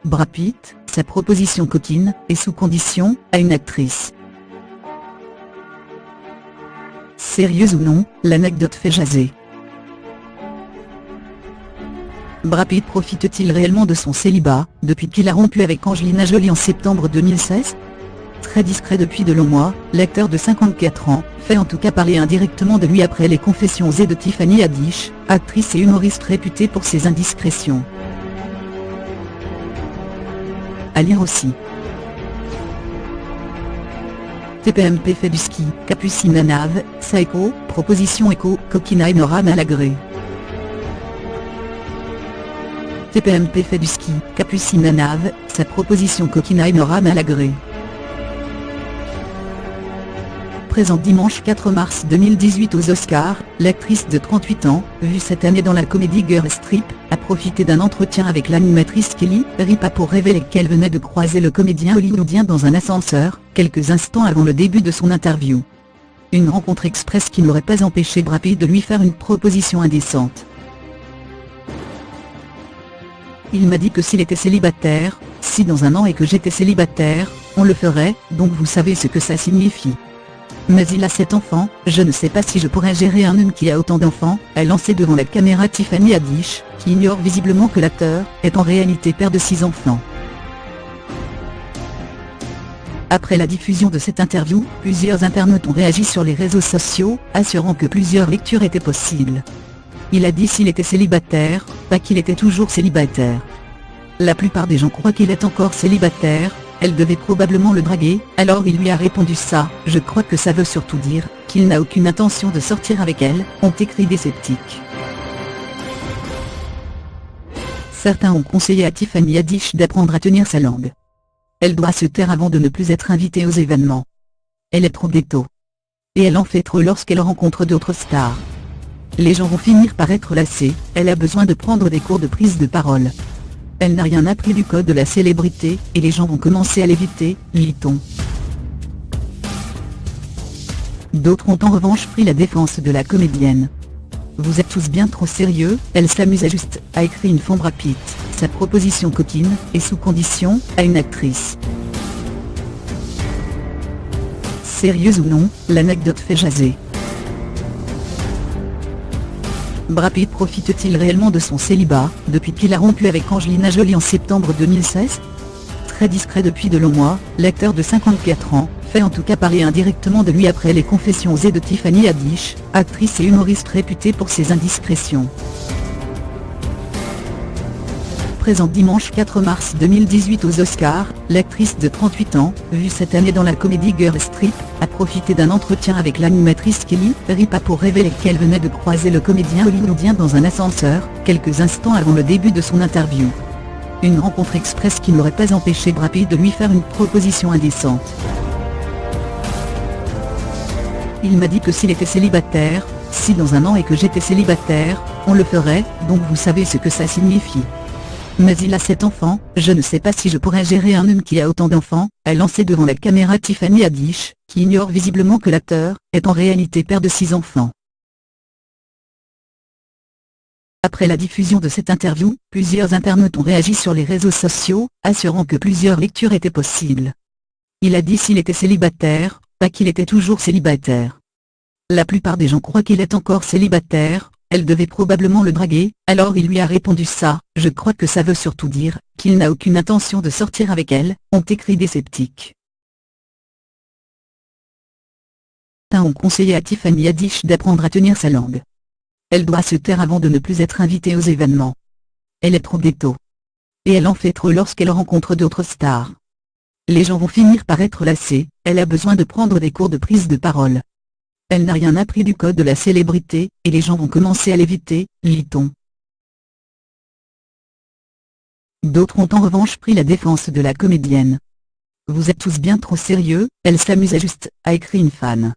Brad Pitt, sa proposition coquine, et sous condition, à une actrice. Sérieuse ou non, l'anecdote fait jaser. Brad Pitt profite-t-il réellement de son célibat, depuis qu'il a rompu avec Angelina Jolie en septembre 2016 ? Très discret depuis de longs mois, l'acteur de 54 ans, fait en tout cas parler indirectement de lui après les confessions osées de Tiffany Haddish, actrice et humoriste réputée pour ses indiscrétions. À lire aussi. TPMP fait du ski, Capucine à Nave, Psycho, proposition éco, coquina et Nora Malagré. TPMP fait du ski, Capucine à Nave, sa proposition coquina et Nora Malagré. Présente dimanche 4 mars 2018 aux Oscars, l'actrice de 38 ans, vue cette année dans la comédie Girls Trip, a profité d'un entretien avec l'animatrice Kelly Ripa pour révéler qu'elle venait de croiser le comédien hollywoodien dans un ascenseur, quelques instants avant le début de son interview. Une rencontre express qui n'aurait pas empêché Brad Pitt de lui faire une proposition indécente. Il m'a dit que s'il était célibataire, si dans un an et que j'étais célibataire, on le ferait, donc vous savez ce que ça signifie. Mais il a 7 enfants, je ne sais pas si je pourrais gérer un homme qui a autant d'enfants, a lancé devant la caméra Tiffany Haddish, qui ignore visiblement que l'acteur est en réalité père de 6 enfants. Après la diffusion de cette interview, plusieurs internautes ont réagi sur les réseaux sociaux, assurant que plusieurs lectures étaient possibles. Il a dit s'il était célibataire, pas qu'il était toujours célibataire. La plupart des gens croient qu'il est encore célibataire. Elle devait probablement le draguer, alors il lui a répondu ça, je crois que ça veut surtout dire, qu'il n'a aucune intention de sortir avec elle, ont écrit des sceptiques. Certains ont conseillé à Tiffany Haddish d'apprendre à tenir sa langue. Elle doit se taire avant de ne plus être invitée aux événements. Elle est trop ghetto. Et elle en fait trop lorsqu'elle rencontre d'autres stars. Les gens vont finir par être lassés, elle a besoin de prendre des cours de prise de parole. Elle n'a rien appris du code de la célébrité, et les gens vont commencer à l'éviter, lit-on. D'autres ont en revanche pris la défense de la comédienne. Vous êtes tous bien trop sérieux, elle s'amuse juste, a écrit une femme Brad Pitt, sa proposition coquine, et sous condition, à une actrice. Sérieuse ou non, l'anecdote fait jaser. Brad Pitt profite-t-il réellement de son célibat, depuis qu'il a rompu avec Angelina Jolie en septembre 2016 ? Très discret depuis de longs mois, l'acteur de 54 ans, fait en tout cas parler indirectement de lui après les confessions osées de Tiffany Haddish, actrice et humoriste réputée pour ses indiscrétions. Présente dimanche 4 mars 2018 aux Oscars, l'actrice de 38 ans, vue cette année dans la comédie Girls Trip, a profité d'un entretien avec l'animatrice Kelly Ripa pour révéler qu'elle venait de croiser le comédien hollywoodien dans un ascenseur, quelques instants avant le début de son interview. Une rencontre express qui n'aurait pas empêché Brad Pitt de lui faire une proposition indécente. Il m'a dit que s'il était célibataire, si dans un an et que j'étais célibataire, on le ferait, donc vous savez ce que ça signifie. Mais il a 7 enfants, je ne sais pas si je pourrais gérer un homme qui a autant d'enfants, a lancé devant la caméra Tiffany Haddish, qui ignore visiblement que l'acteur est en réalité père de 6 enfants. Après la diffusion de cette interview, plusieurs internautes ont réagi sur les réseaux sociaux, assurant que plusieurs lectures étaient possibles. Il a dit s'il était célibataire, pas qu'il était toujours célibataire. La plupart des gens croient qu'il est encore célibataire. Elle devait probablement le draguer, alors il lui a répondu ça, je crois que ça veut surtout dire, qu'il n'a aucune intention de sortir avec elle, ont écrit des sceptiques. Certains ont conseillé à Tiffany Haddish d'apprendre à tenir sa langue. Elle doit se taire avant de ne plus être invitée aux événements. Elle est trop ghetto. Et elle en fait trop lorsqu'elle rencontre d'autres stars. Les gens vont finir par être lassés, elle a besoin de prendre des cours de prise de parole. Elle n'a rien appris du code de la célébrité, et les gens vont commencer à l'éviter, lit-on. D'autres ont en revanche pris la défense de la comédienne. Vous êtes tous bien trop sérieux, elle s'amuse juste, a écrit une fan.